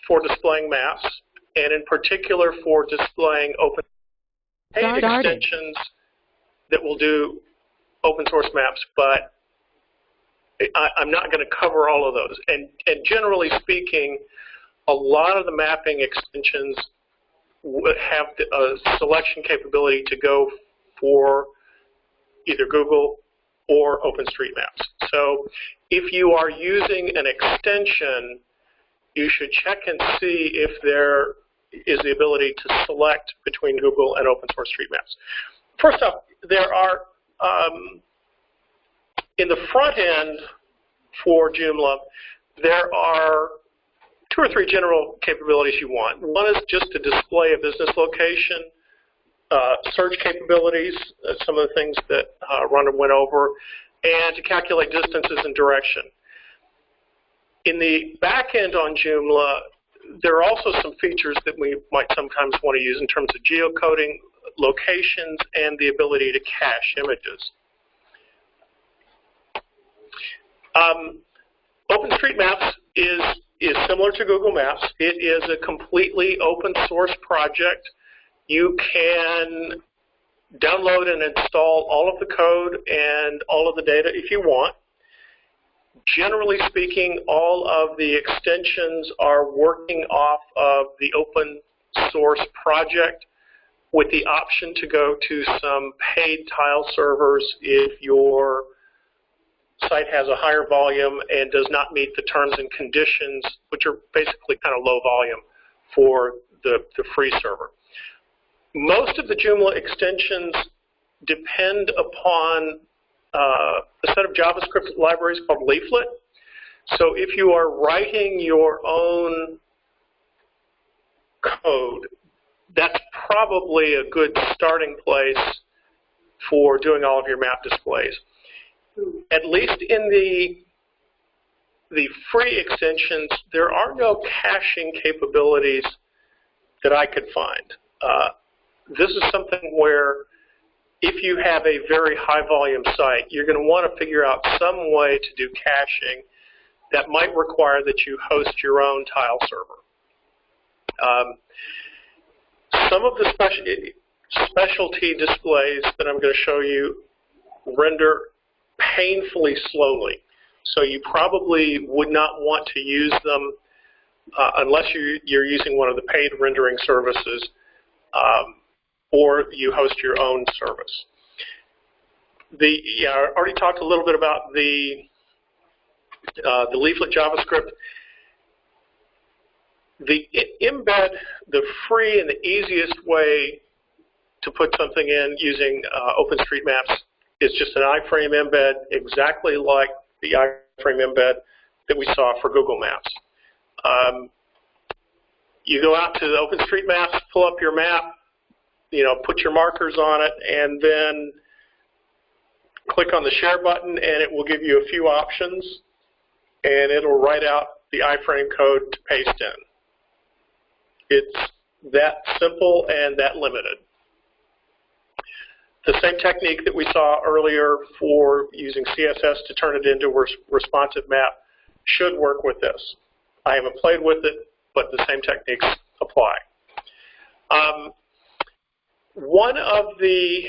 for displaying maps, and in particular for displaying open page extensions that will do open source maps, but I'm not going to cover all of those. And generally speaking, a lot of the mapping extensions have a selection capability to go for either Google or OpenStreetMaps. So if you are using an extension, you should check and see if there is the ability to select between Google and OpenStreetMaps. First off, there are, in the front end for Joomla, there are 2 or 3 general capabilities you want. One is just to display a business location, search capabilities, some of the things that Rhonda went over, and to calculate distances and direction. In the back end on Joomla, there are also some features that we might sometimes want to use in terms of geocoding, locations, and the ability to cache images. OpenStreetMaps is similar to Google Maps. It is a completely open source project. You can download and install all of the code and all of the data if you want. Generally speaking, all of the extensions are working off of the open source project with the option to go to some paid tile servers if your site has a higher volume and does not meet the terms and conditions, which are basically kind of low volume for the free server. Most of the Joomla extensions depend upon a set of JavaScript libraries called Leaflet. So if you are writing your own code, that's probably a good starting place for doing all of your map displays. At least in the free extensions, there are no caching capabilities that I could find. This is something where if you have a very high volume site, you're going to want to figure out some way to do caching that might require that you host your own tile server. Some of the specialty displays that I'm going to show you render painfully slowly. So you probably would not want to use them unless you're using one of the paid rendering services or you host your own service. I already talked a little bit about the Leaflet JavaScript. The embed, the free and the easiest way to put something in using OpenStreetMaps is just an iframe embed, exactly like the iframe embed that we saw for Google Maps. You go out to the OpenStreetMaps, pull up your map, put your markers on it, and then click on the share button, and it will give you a few options, and it'll write out the iframe code to paste in. It's that simple and that limited. The same technique that we saw earlier for using CSS to turn it into a responsive map should work with this. I haven't played with it, but the same techniques apply. One of the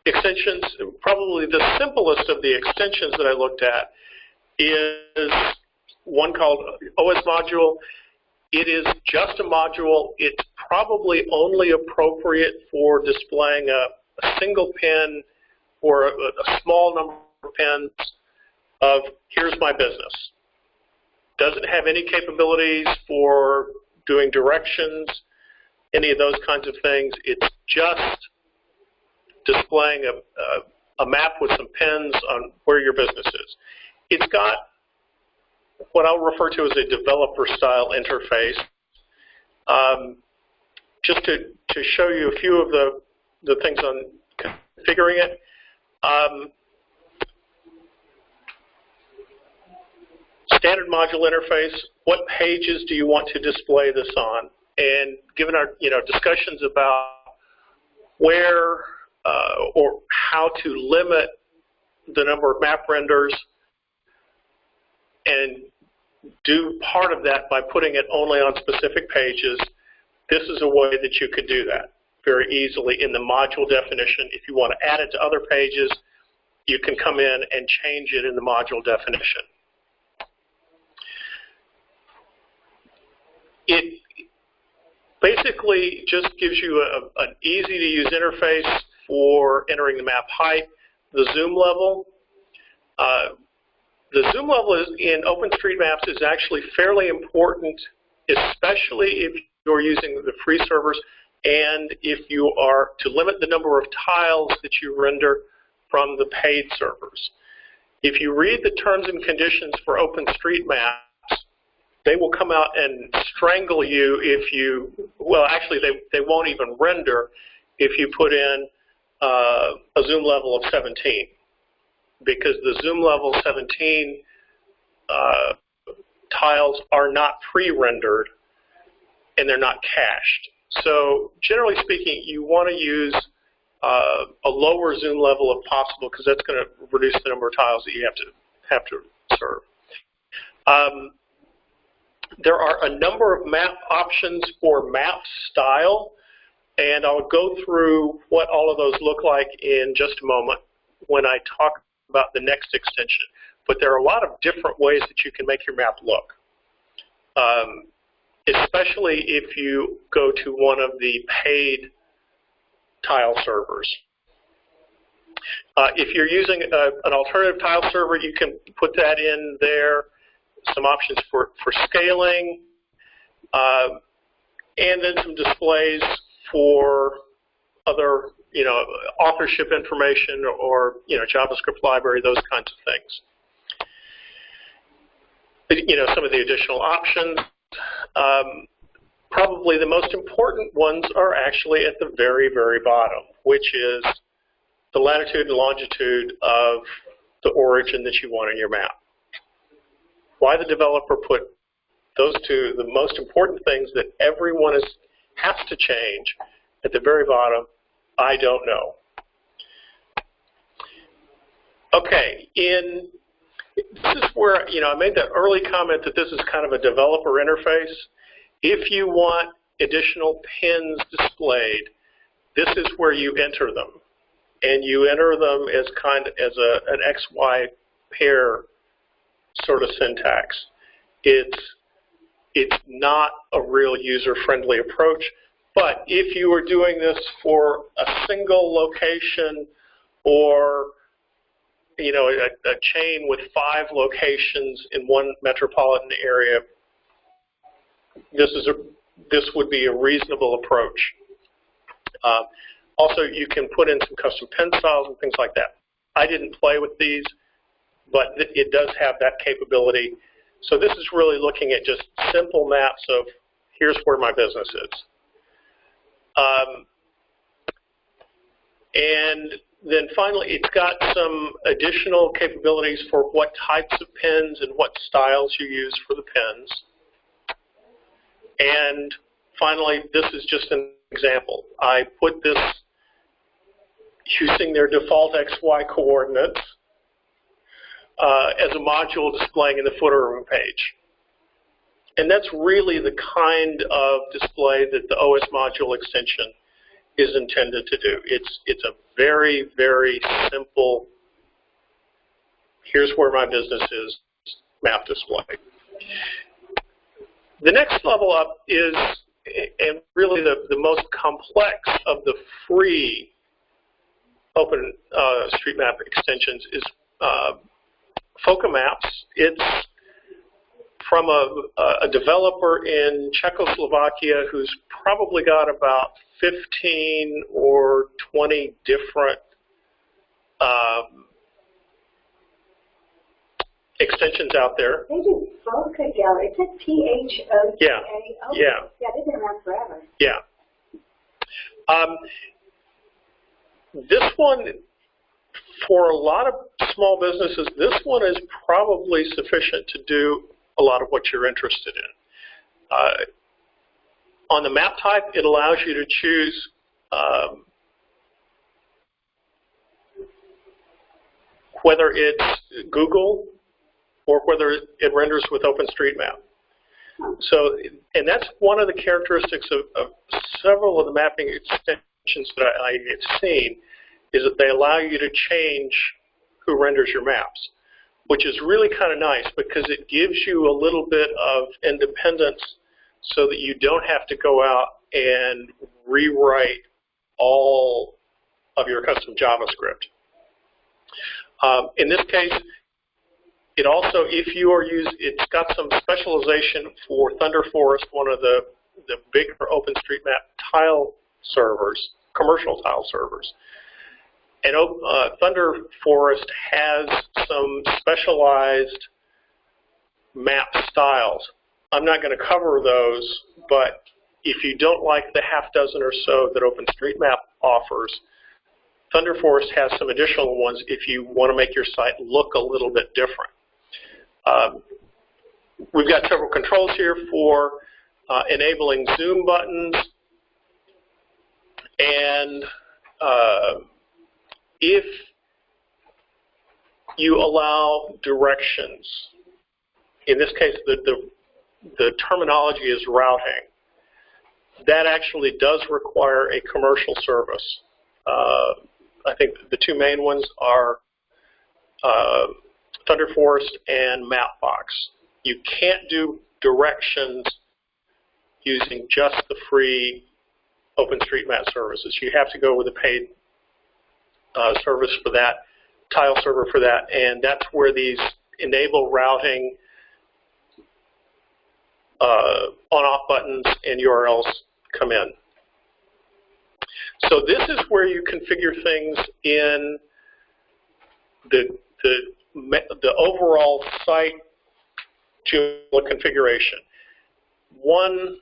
extensions, probably the simplest of the extensions that I looked at, is one called OS Module. It is just a module. It's probably only appropriate for displaying a single pin or a small number of pins of here's my business. Doesn't have any capabilities for doing directions, any of those kinds of things. It's just displaying a map with some pins on where your business is. It's got what I'll refer to as a developer-style interface. Just to show you a few of the things on configuring it. Standard module interface, what pages do you want to display this on? And given our discussions about where or how to limit the number of map renders and do part of that by putting it only on specific pages, this is a way that you could do that very easily in the module definition. If you want to add it to other pages, you can come in and change it in the module definition. It basically just gives you an easy-to-use interface for entering the map height, the zoom level. The zoom level in OpenStreetMaps is actually fairly important, especially if you're using the free servers and if you are to limit the number of tiles that you render from the paid servers. If you read the terms and conditions for OpenStreetMaps, they will come out and strangle you if you, well, actually they won't even render if you put in a zoom level of 17, because the zoom level 17 tiles are not pre-rendered and they're not cached. So generally speaking, you want to use a lower zoom level if possible, because that's going to reduce the number of tiles that you have to serve. There are a number of map options for map style, and I'll go through what all of those look like in just a moment when I talk about the next extension. But there are a lot of different ways that you can make your map look, especially if you go to one of the paid tile servers. If you're using an alternative tile server, you can put that in there. Some options for scaling, and then some displays for other, authorship information or, JavaScript library, those kinds of things. But, some of the additional options. Probably the most important ones are actually at the very, very bottom, which is the latitude and longitude of the origin that you want in your map. Why the developer put those two, the most important things that everyone has to change at the very bottom, I don't know. Okay, this is where, I made that early comment that this is kind of a developer interface. If you want additional pins displayed, this is where you enter them. And you enter them as an XY pair sort of syntax. It's not a real user-friendly approach, but if you are doing this for a single location or a chain with 5 locations in one metropolitan area, this would be a reasonable approach. Also, you can put in some custom pen styles and things like that. I didn't play with these, but it does have that capability. So this is really looking at just simple maps of here's where my business is. And then finally, it's got some additional capabilities for what types of pens and what styles you use for the pens. And finally, this is just an example. I put this using their default XY coordinates as a module displaying in the footer of a page. And that's really the kind of display that the OS module extension is intended to do. It's a very, very simple, here's where my business is, map display. The next level up is, and really the most complex of the free OpenStreetMap extensions, is Foca Maps. It's from a developer in Czechoslovakia who's probably got about 15 or 20 different extensions out there. They do Foca Gallery. Is it P-H-O-C-A? Yeah. Oh, yeah. Yeah, they've been around forever. Yeah. This one, for a lot of small businesses, this one is probably sufficient to do a lot of what you're interested in. On the map type, it allows you to choose whether it's Google or whether it renders with OpenStreetMap. So, and that's one of the characteristics of several of the mapping extensions that I have seen, is that they allow you to change who renders your maps, which is really kind of nice because it gives you a little bit of independence so that you don't have to go out and rewrite all of your custom JavaScript. In this case, it also, if you are it's got some specialization for Thunder Forest, one of the bigger OpenStreetMap tile servers, commercial tile servers. And Thunder Forest has some specialized map styles. I'm not going to cover those, but if you don't like the half dozen or so that OpenStreetMap offers, Thunder Forest has some additional ones if you want to make your site look a little bit different. We've got several controls here for enabling zoom buttons, and if you allow directions, in this case the terminology is routing, that actually does require a commercial service. I think the two main ones are Thunder Forest and Mapbox. You can't do directions using just the free OpenStreetMap services. You have to go with a paid service for that, tile server for that, and that's where these enable routing on-off buttons and URLs come in. So this is where you configure things in the overall site Joomla configuration. One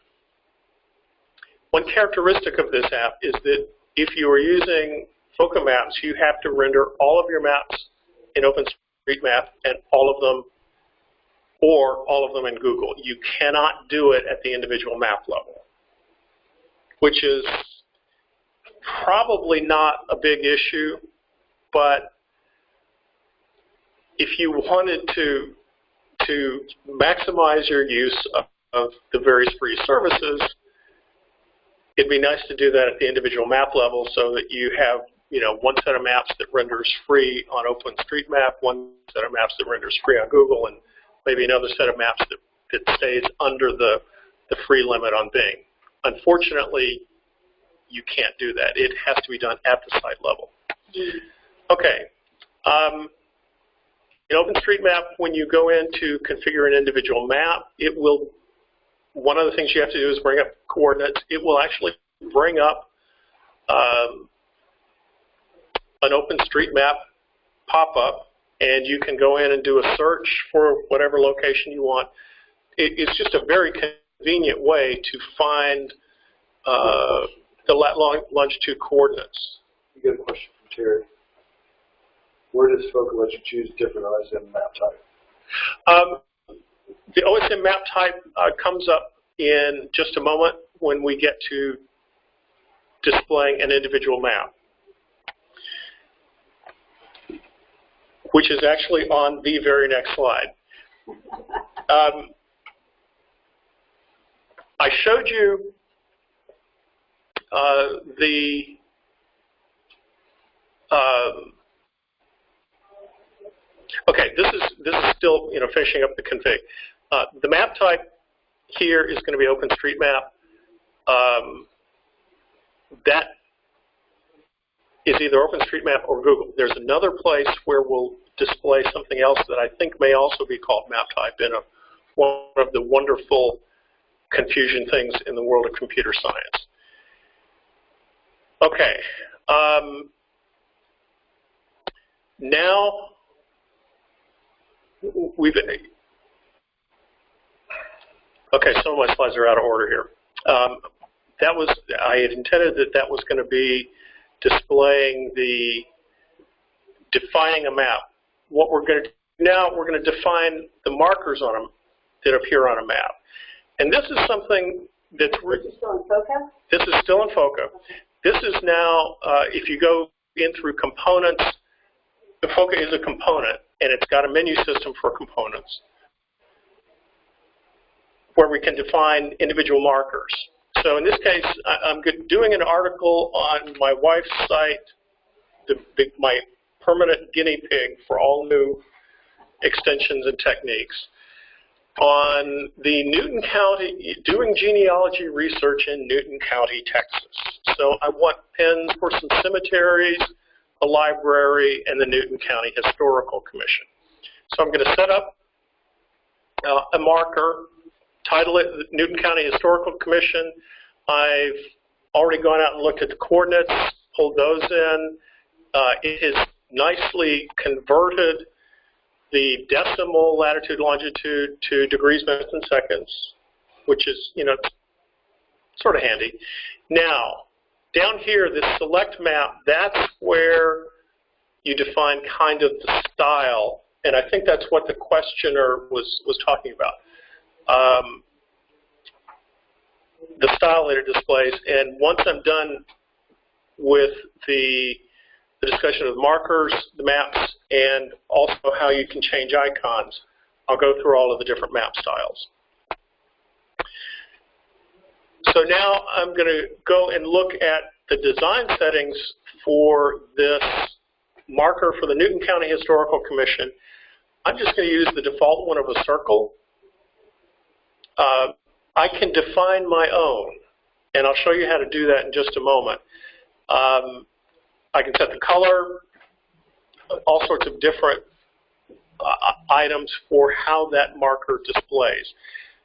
characteristic of this app is that if you are using Foca Maps, you have to render all of your maps in OpenStreetMap and all of them in Google. You cannot do it at the individual map level, which is probably not a big issue, but if you wanted to maximize your use of the various free services, it'd be nice to do that at the individual map level so that you have, one set of maps that renders free on OpenStreetMap, one set of maps that renders free on Google, and maybe another set of maps that stays under the free limit on Bing. Unfortunately, you can't do that. It has to be done at the site level. Okay. In OpenStreetMap, when you go in to configure an individual map, one of the things you have to do is bring up coordinates. It will actually bring up an OpenStreetMap pop-up, and you can go in and do a search for whatever location you want. It's just a very convenient way to find the longitude coordinates. You get a question from Terry. Where does Foca let you choose different OSM map type? The OSM map type comes up in just a moment when we get to displaying an individual map, which is actually on the very next slide. I showed you okay, this is still finishing up the config. The map type here is going to be OpenStreetMap. That is either OpenStreetMap or Google. There's another place where we'll display something else that I think may also be called map type in one of the wonderful confusion things in the world of computer science. Okay. Now okay, some of my slides are out of order here. I had intended that was going to be displaying defining a map. What we're going to do now, we're going to define the markers on them that appear on a map. And this is something that's... This is still in Foca? This is still in Foca. This is now, if you go in through components, the Foca is a component, and it's got a menu system for components where we can define individual markers. So in this case, I'm doing an article on my wife's site, my permanent guinea pig for all new extensions and techniques, on the Newton County, doing genealogy research in Newton County, Texas. So I want pins for some cemeteries, a library, and the Newton County Historical Commission. So I'm going to set up a marker, title it Newton County Historical Commission. I've already gone out and looked at the coordinates, pulled those in. It has nicely converted the decimal latitude, longitude to degrees, minutes, and seconds, which is, sort of handy. Now, down here, this select map, that's where you define kind of the style, and I think that's what the questioner was talking about. The style that it displays, and once I'm done with the discussion of the markers, the maps, and also how you can change icons, I'll go through all of the different map styles. So now I'm going to go and look at the design settings for this marker for the Newton County Historical Commission. I'm just going to use the default one of a circle. I can define my own, and I'll show you how to do that in just a moment. I can set the color, all sorts of different items for how that marker displays.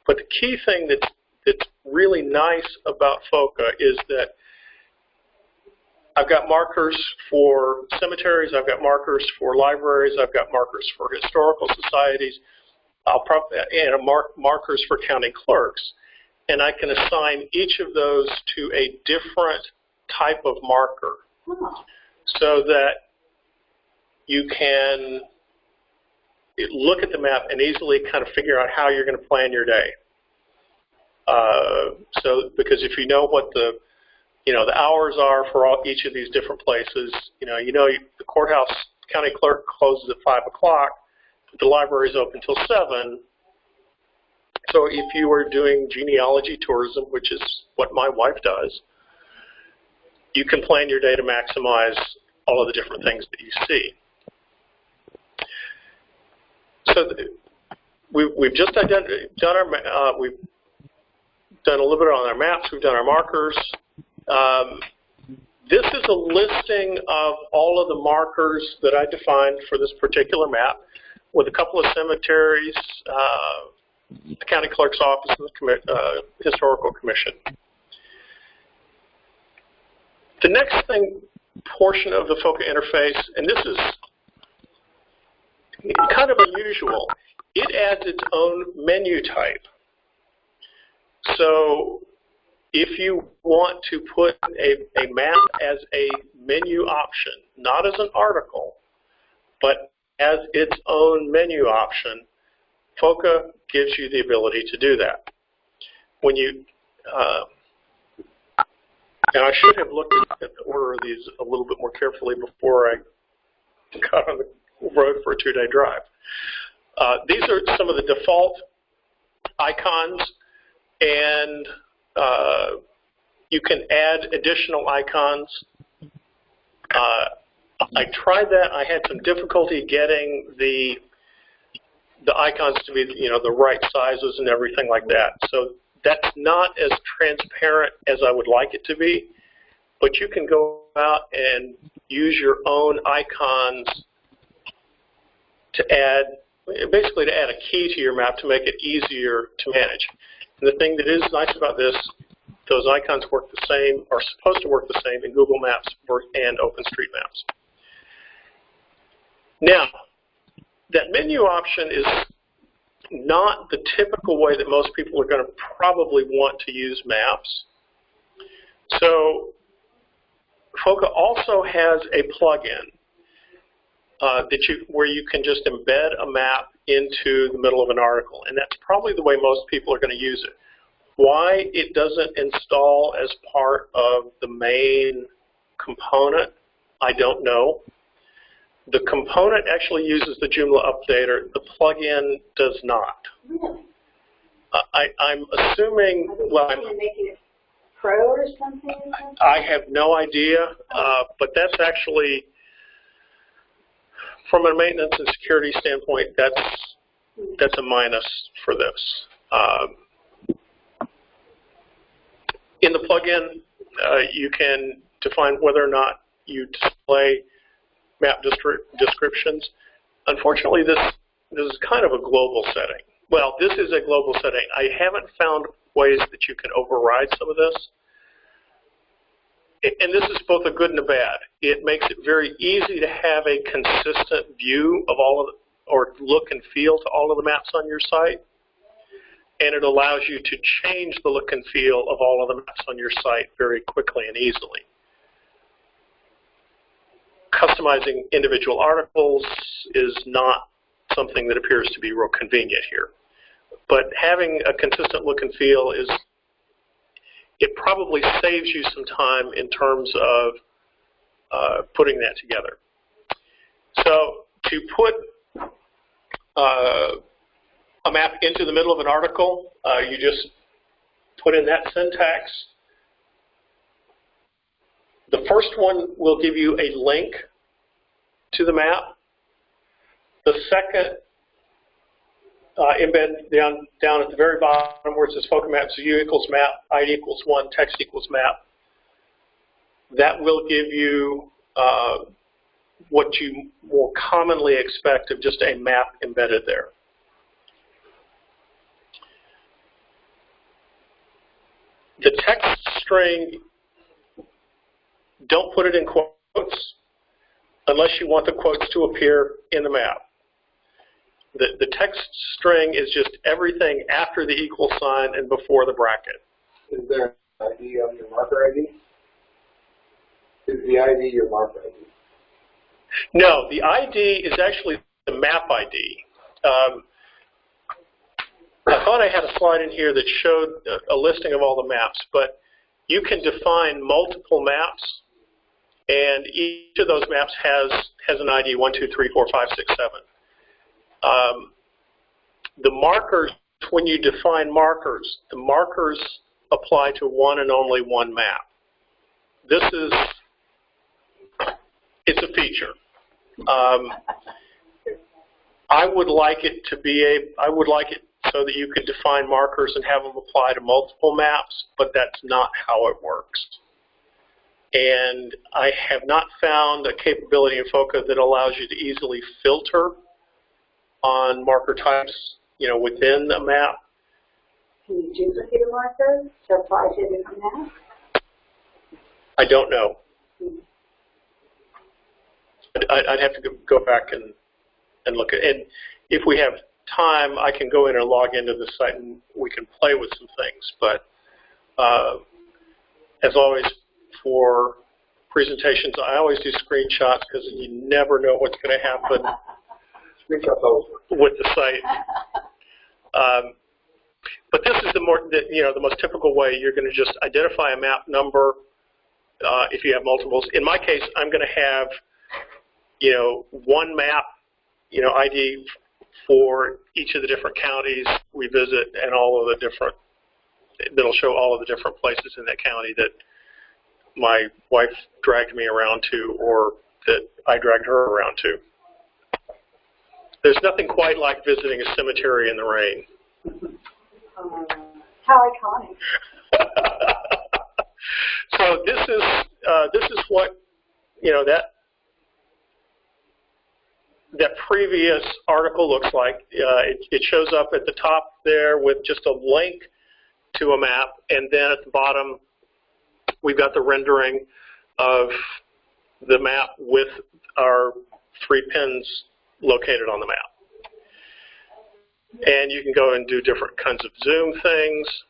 But the key thing that's really nice about Foca is that I've got markers for cemeteries, I've got markers for libraries, I've got markers for historical societies, and markers for county clerks. And I can assign each of those to a different type of marker so that you can look at the map and easily kind of figure out how you're going to plan your day. Because if you know what the hours are for each of these different places, the courthouse county clerk closes at 5 o'clock, but the library is open till 7. So if you are doing genealogy tourism, which is what my wife does, you can plan your day to maximize all of the different things that you see. So we've just we've done a little bit on our maps, we've done our markers. This is a listing of all of the markers that I defined for this particular map, with a couple of cemeteries, the county clerk's office, and the historical commission. The next portion of the Foca interface, and this is kind of unusual, it adds its own menu type. So if you want to put a map as a menu option, not as an article, but as its own menu option, Foca gives you the ability to do that. When you, and I should have looked at the order of these a little bit more carefully before I got on the road for a 2-day drive. These are some of the default icons, and you can add additional icons. I tried that. I had some difficulty getting the icons to be, the right sizes and everything like that. So that's not as transparent as I would like it to be, but you can go out and use your own icons to add, basically to add a key to your map to make it easier to manage. And the thing that is nice about this, those icons work the same, are supposed to work the same in Google Maps and OpenStreetMaps. Now, that menu option is not the typical way that most people are going to probably want to use maps. So Foca also has a plugin where you can just embed a map into the middle of an article, and that's probably the way most people are going to use it. Why it doesn't install as part of the main component, I don't know. The component actually uses the Joomla updater. The plugin does not. Really? I'm assuming, well, Are they making it pro or something? I have no idea, but that's actually, from a maintenance and security standpoint, that's a minus for this. In the plugin, you can define whether or not you display map descriptions. Unfortunately, this is kind of a global setting. Well, this is a global setting. I haven't found ways that you can override some of this. And this is both a good and a bad. It makes it very easy to have a consistent view of all of the, or look and feel to all of the maps on your site. And it allows you to change the look and feel of all of the maps on your site very quickly and easily. Customizing individual articles is not something that appears to be real convenient here. But having a consistent look and feel is, it probably saves you some time in terms of putting that together. So to put a map into the middle of an article, you just put in that syntax. The first one will give you a link to the map. The second, embed down at the very bottom where it says Foca Maps, U equals map, ID equals 1, text equals map. That will give you what you more commonly expect of just a map embedded there. The text string, don't put it in quotes unless you want the quotes to appear in the map. The text string is just everything after the equal sign and before the bracket. Is there an ID on your marker ID? Is the ID your marker ID? No, the ID is actually the map ID. I thought I had a slide in here that showed a listing of all the maps, but you can define multiple maps, and each of those maps has an ID 1, 2, 3, 4, 5, 6, 7. The markers, when you define markers, the markers apply to one and only one map. This is, it's a feature. I would like it to be I would like it so that you could define markers and have them apply to multiple maps, but that's not how it works. And I have not found a capability in Foca that allows you to easily filter on marker types, within a map. Can you duplicate a marker to apply to a different map? I don't know. I'd have to go back and look at it. And if we have time, I can go in and log into the site and we can play with some things. But as always, for presentations, I always do screenshots because you never know what's going to happen with the site. But this is the most typical way. You're going to just identify a map number if you have multiples. In my case, I'm going to have one map ID for each of the different counties we visit and all of the different, that'll show all of the different places in that county that my wife dragged me around to or that I dragged her around to. There's nothing quite like visiting a cemetery in the rain. How iconic. So this is what, that previous article looks like. It shows up at the top there with just a link to a map, and then at the bottom we've got the rendering of the map with our 3 pins located on the map. And you can go and do different kinds of zoom things.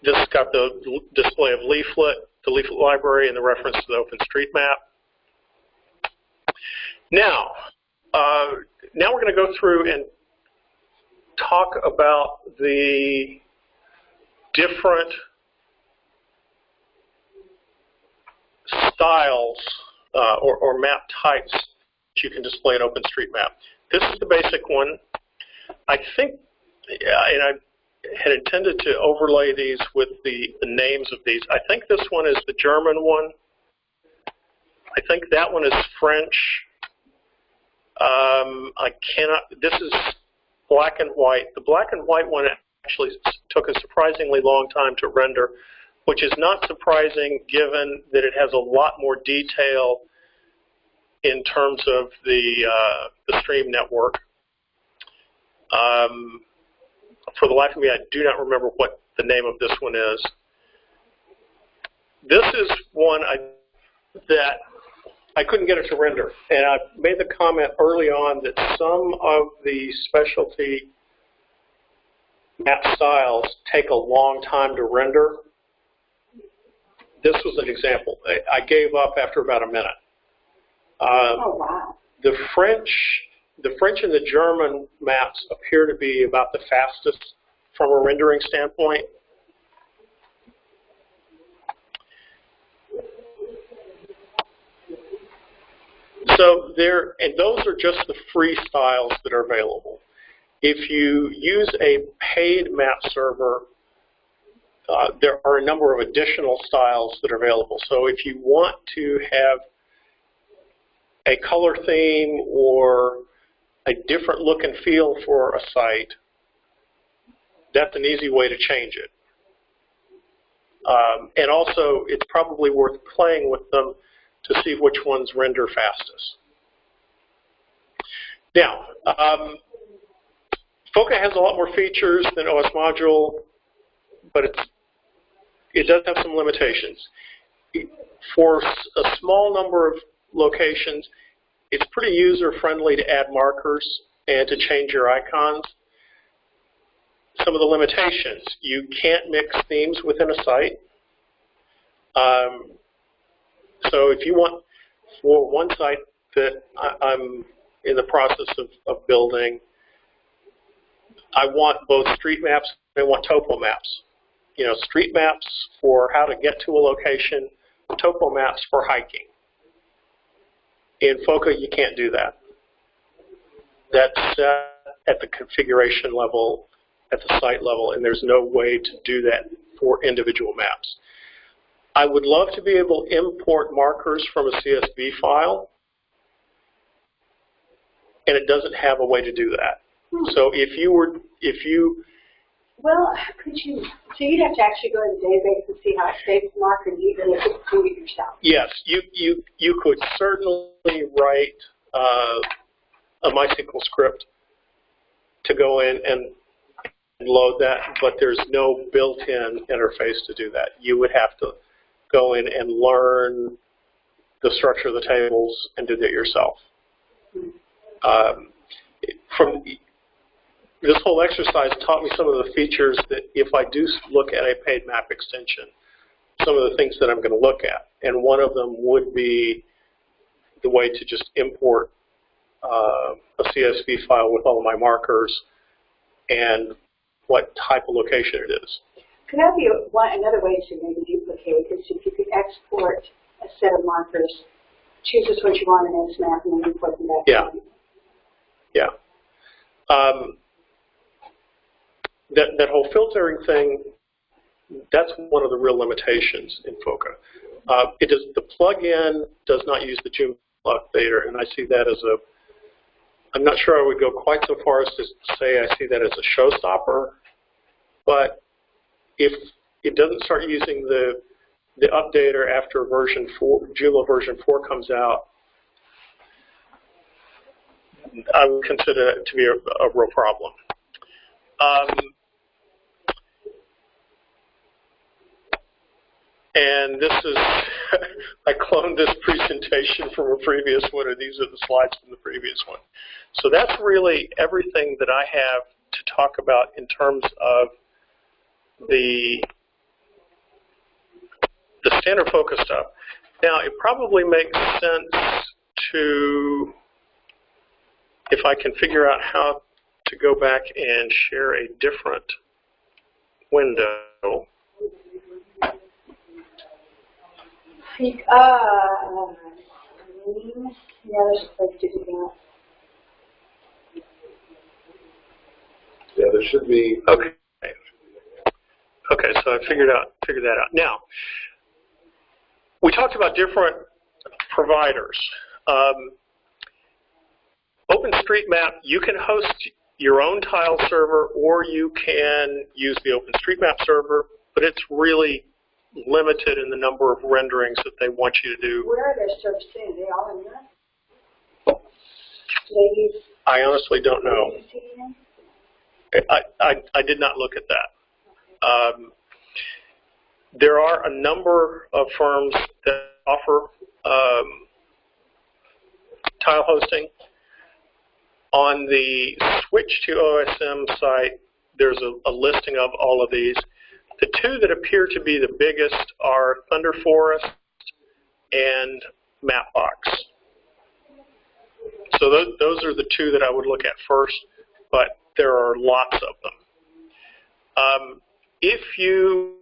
This has got the display of the leaflet library, and the reference to the OpenStreetMap. Now we're going to go through and talk about the different styles or map types that you can display in OpenStreetMap. This is the basic one. I think, and I had intended to overlay these with the names of these. I think this one is the German one. I think that one is French. This is black and white. The black and white one actually took a surprisingly long time to render, which is not surprising given that it has a lot more detail in terms of the stream network. For the life of me, I do not remember what the name of this one is. This is one that I couldn't get it to render. And I made the comment early on that some of the specialty map styles take a long time to render. This was an example. I gave up after about a minute. Oh, wow. The French and the German maps appear to be about the fastest from a rendering standpoint. So and those are just the free styles that are available. If you use a paid map server, there are a number of additional styles that are available. So if you want to have a color theme or a different look and feel for a site, that's an easy way to change it. And also, it's probably worth playing with them to see which ones render fastest. Now, Foca has a lot more features than OS Module, but it does have some limitations. For a small number of locations, it's pretty user-friendly to add markers and to change your icons. Some of the limitations: you can't mix themes within a site. So if you want, for one site that I'm in the process of building, I want both street maps and I want topo maps. You know, street maps for how to get to a location, topo maps for hiking. In Foca, you can't do that. That's set at the configuration level, at the site level, and there's no way to do that for individual maps. I would love to be able to import markers from a CSV file, and it doesn't have a way to do that. So Well, could you, so you'd have to actually go to the database and see how it saves the marker, and you really could do it yourself. Yes, you could certainly write a MySQL script to go in and load that, but there's no built-in interface to do that. You would have to go in and learn the structure of the tables and do that yourself. This whole exercise taught me some of the features that if I do look at a paid map extension, some of the things that I'm going to look at. And one of them would be the way to just import a CSV file with all of my markers and what type of location it is. Could that be another way to maybe duplicate is if you could export a set of markers, choose which ones you want in this map, and then import them back. Yeah. Yeah. That whole filtering thing, that's one of the real limitations in Foca. The plugin does not use the Joomla updater, and I see that as I'm not sure I would go quite so far as to say I see that as a showstopper, but if it doesn't start using the updater after version 4, Joomla version 4 comes out, I would consider it to be a real problem. And this is, I cloned this presentation from a previous one, or these are the slides from the previous one. So that's really everything that I have to talk about in terms of the standard Foca stuff. Now, it probably makes sense to, if I can figure out how to go back and share a different window. green. Yeah, there's a place to do that. Yeah, there should be. Okay. Okay, so I figured that out. Now, we talked about different providers. OpenStreetMap, you can host your own tile server, or you can use the OpenStreetMap server, but it's really limited in the number of renderings that they want you to do. Where are their servers sitting? Are they all in Europe? Do they use? I honestly don't know. I did not look at that. There are a number of firms that offer tile hosting. On the Switch to OSM site, there's a listing of all of these. The two that appear to be the biggest are Thunder Forest and Mapbox. So those are the two that I would look at first, but there are lots of them. If you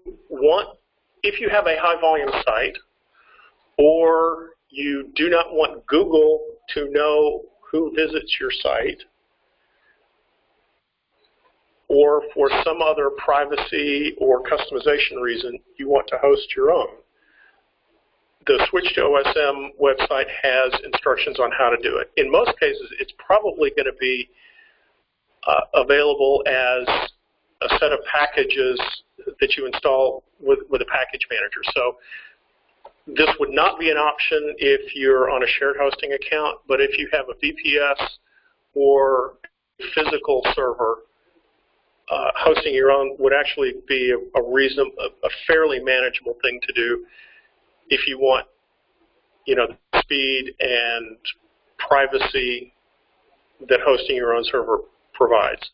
have a high volume site, or you do not want Google to know who visits your site, or for some other privacy or customization reason, you want to host your own, the Switch to OSM website has instructions on how to do it. In most cases, it's probably going to be available as a set of packages that you install with a package manager. So this would not be an option if you're on a shared hosting account, but if you have a VPS or physical server, hosting your own would actually be a fairly manageable thing to do if you want, the speed and privacy that hosting your own server provides.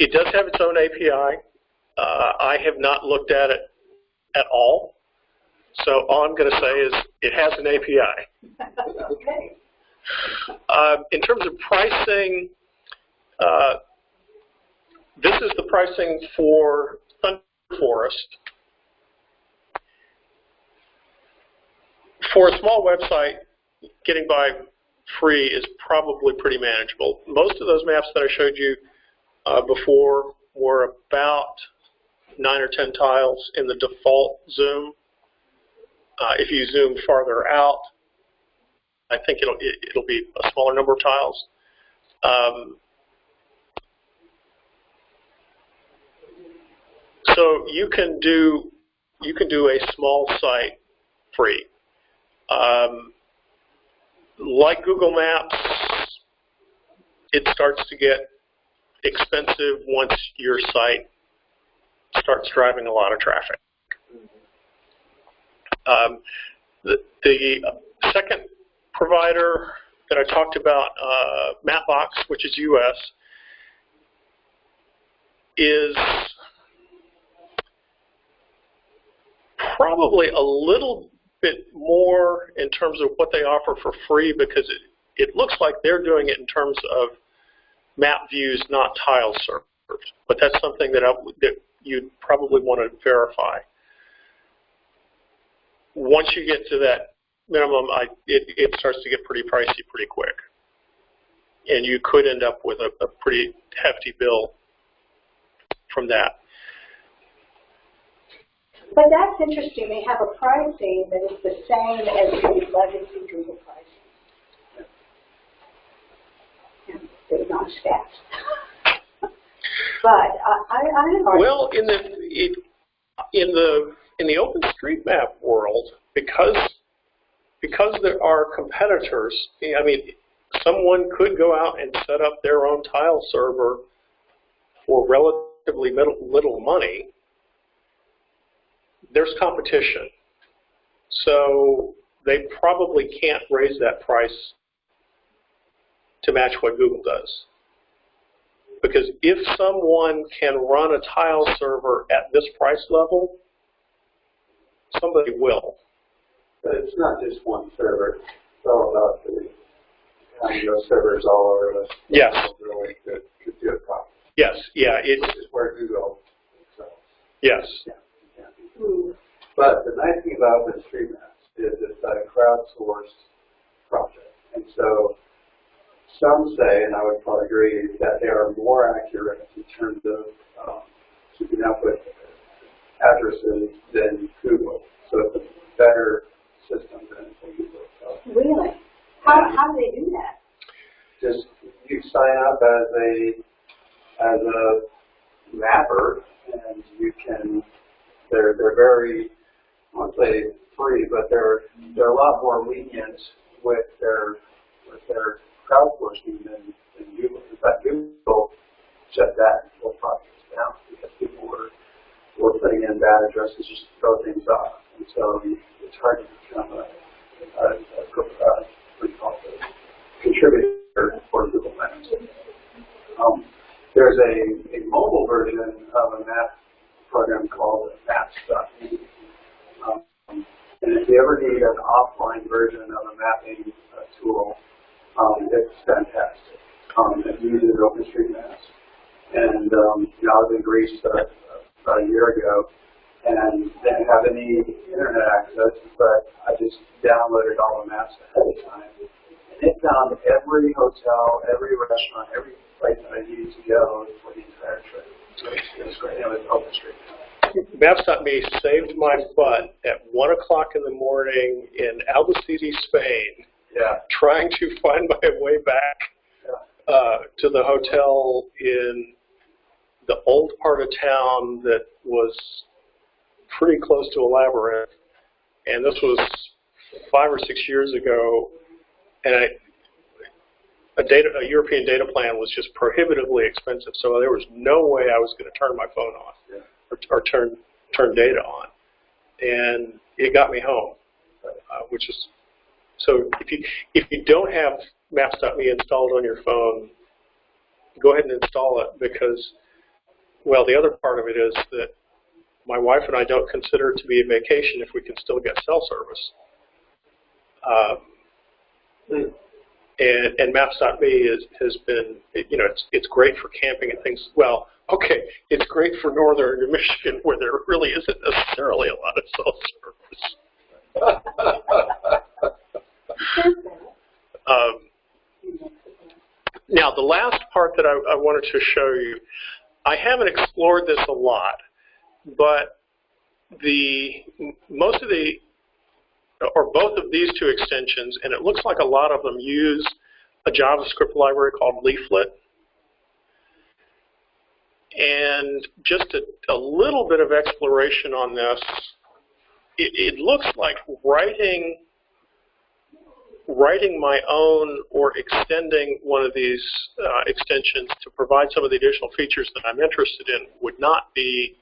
It does have its own API. I have not looked at it at all. So all I'm going to say is it has an API. Okay. In terms of pricing, this is the pricing for Thunder Forest. For a small website, getting by free is probably pretty manageable. Most of those maps that I showed you before were about 9 or 10 tiles in the default zoom. If you zoom farther out, I think it'll be a smaller number of tiles. So you can do a small site free. Like Google Maps, it starts to get expensive once your site starts driving a lot of traffic. The second provider that I talked about, Mapbox, which is US, is probably a little bit more in terms of what they offer for free, because it looks like they're doing it in terms of map views, not tile served. But that's something that you'd probably want to verify. Once you get to that minimum, it starts to get pretty pricey pretty quick. And you could end up with a pretty hefty bill from that. But that's interesting. They have a pricing that is the same as the legacy Google pricing. Yeah, they're not stats. But I well, in the OpenStreetMap world, because there are competitors, I mean, someone could go out and set up their own tile server for relatively little money. There's competition. So they probably can't raise that price to match what Google does. Because if someone can run a tile server at this price level, somebody will. But it's not just one server. It's all about the servers all over the Yes. really could do it properly. Yes. Yeah. Which is where Google excels. Yes. Yeah. But the nice thing about OpenStreetMaps is it's a crowdsourced project. And so some say, and I would probably agree, that they are more accurate in terms of keeping up with addresses than Google. So it's a better system than Google. Really? How do they do that? Just you sign up as a mapper, and you can. They're very, I won't say free, but they're a lot more lenient with their crowdsourcing than Google. In fact, Google shut that whole process down because people were putting in bad addresses just to throw things off, and so it's hard to become a contributor for Google Maps. There's a mobile version of a map program called Maps.me. And if you ever need an offline version of a mapping tool, it's fantastic. It uses OpenStreetMaps. And I was in Greece about a year ago, and didn't have any internet access, but I just downloaded all the maps ahead of time. And it found every hotel, every restaurant, every place that I needed to go for the entire trip. So it was great. It was OpenStreetMap. Maps.me saved my butt at 1 o'clock in the morning in Albacete, Spain, trying to find my way back to the hotel in the old part of town that was pretty close to a labyrinth. And this was 5 or 6 years ago, and a European data plan was just prohibitively expensive, so there was no way I was going to turn my phone off or turn data on. And it got me home, which is, so if you don't have Maps.me installed on your phone, go ahead and install it, because, well, the other part of it is that my wife and I don't consider it to be a vacation if we can still get cell service. And Maps.me has been, it's great for camping and things. Well, okay, it's great for northern New Michigan, where there really isn't necessarily a lot of cell service. Now, the last part that I wanted to show you, I haven't explored this a lot, but most of the, or both of these two extensions, and it looks like a lot of them use a JavaScript library called Leaflet. And just a little bit of exploration on this, it looks like writing my own or extending one of these extensions to provide some of the additional features that I'm interested in would not be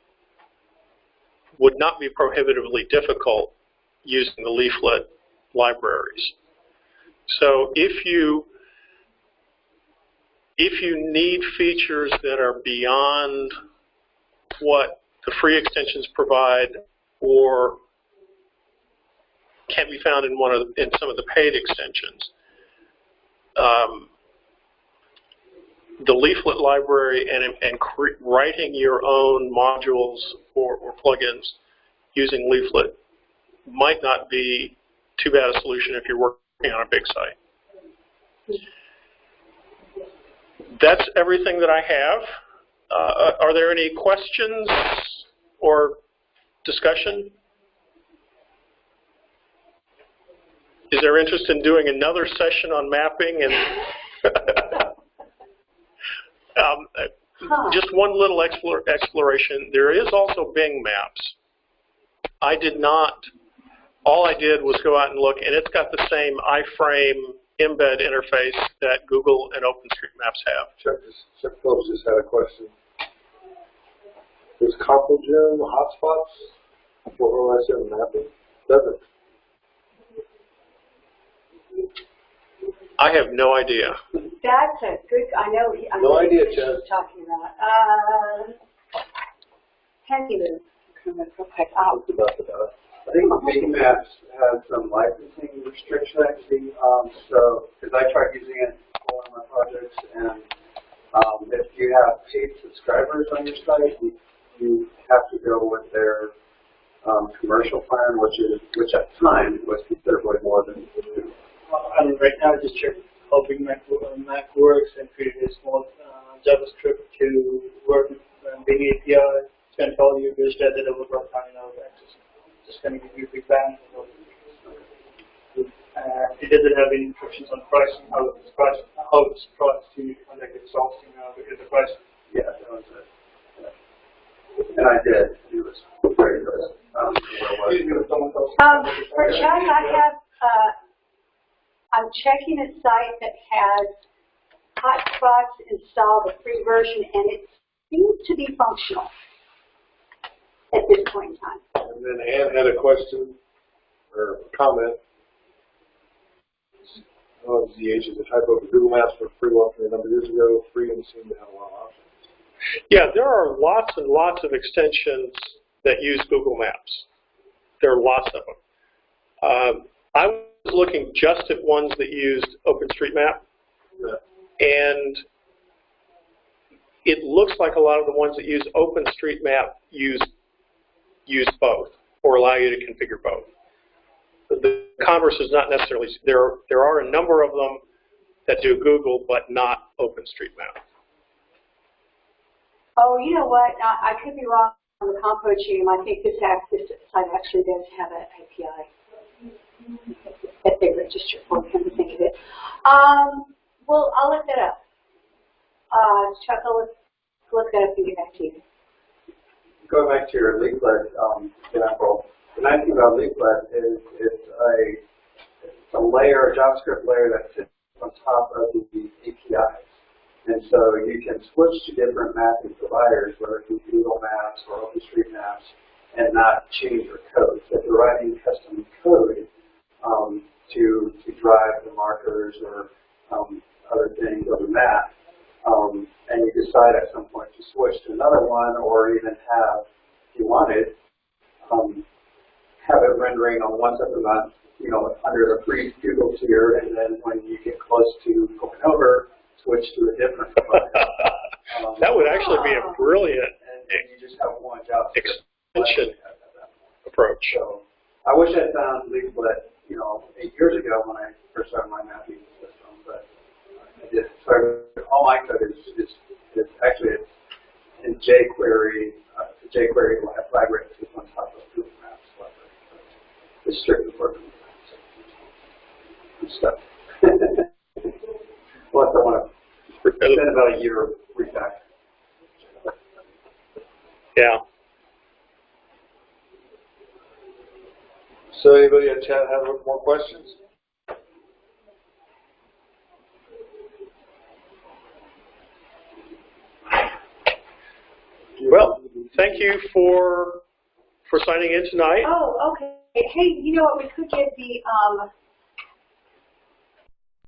prohibitively difficult using the Leaflet libraries. So if you need features that are beyond what the free extensions provide or can't be found in some of the paid extensions, the Leaflet library and writing your own modules or plugins using Leaflet might not be too bad a solution if you're working on a big site. That's everything that I have. Are there any questions or discussion? Is there interest in doing another session on mapping? And just one little exploration. There is also Bing Maps. I did not. All I did was go out and look, and it's got the same iframe embed interface that Google and OpenStreetMaps have. Chuck Phillips just had a question. Does CompleGen hotspots for OSM mapping? Does it? I have no idea. That's a good, I know No idea, what you're talking about. Handy Lou. I think Bing Maps has some licensing restrictions. So, because I tried using it for one of my projects, and if you have paid subscribers on your site, you have to go with their commercial plan, which at the time was considerably more than Google. And right now, I just checked how big Mac works and created a small JavaScript to work with Bing API. It's going to tell you which that the developer finding out access. Just going to give you a big bang. It doesn't have any instructions on pricing, how it's priced, you need to contact the sourcing, because the price. Yeah, that was it. Yeah. And I did. It was very good. For JUG, I'm checking a site that has hotspots installed, the free version, and it seems to be functional at this point in time. And then Ann had a question or comment. ZH is a typo for Google Maps for free one from a number of years ago. Free and seem to have a lot of options. Yeah, there are lots and lots of extensions that use Google Maps. There are lots of them. I was looking just at ones that used OpenStreetMap, and it looks like a lot of the ones that use OpenStreetMap use both, or allow you to configure both. The converse is not necessarily, there are a number of them that do Google, but not OpenStreetMap. Oh, you know what? I could be wrong on the compo team. I think this site actually does have an API that they register for. Come to think of it. Well, I'll look that up. Chuck, I'll look that up and get back to you. Going back to your leaflet example, the nice thing about leaflet is it's a layer, a JavaScript layer that sits on top of the APIs. And so you can switch to different mapping providers, whether it be Google Maps or OpenStreetMaps, and not change your code. So if you're writing custom code to drive the markers or other things of the map, and you decide at some point to switch to another one, or even have, if you wanted, have it rendering on one separate month, under the free Google tier, and then when you get close to going over, switch to a different provider. That would actually be a brilliant and you just have one job extension approach. So I wish I found leaflet, 8 years ago when I first started my mapping system, but I did. So all my code is actually in jQuery. jQuery library that sits on top of Google Maps library. It's strictly for Google Maps. Stuff. Well, I want to. It's been about a year refactor. Yeah. So anybody in chat have more questions? Well, thank you for signing in tonight. Oh, okay. Hey, you know what? We could get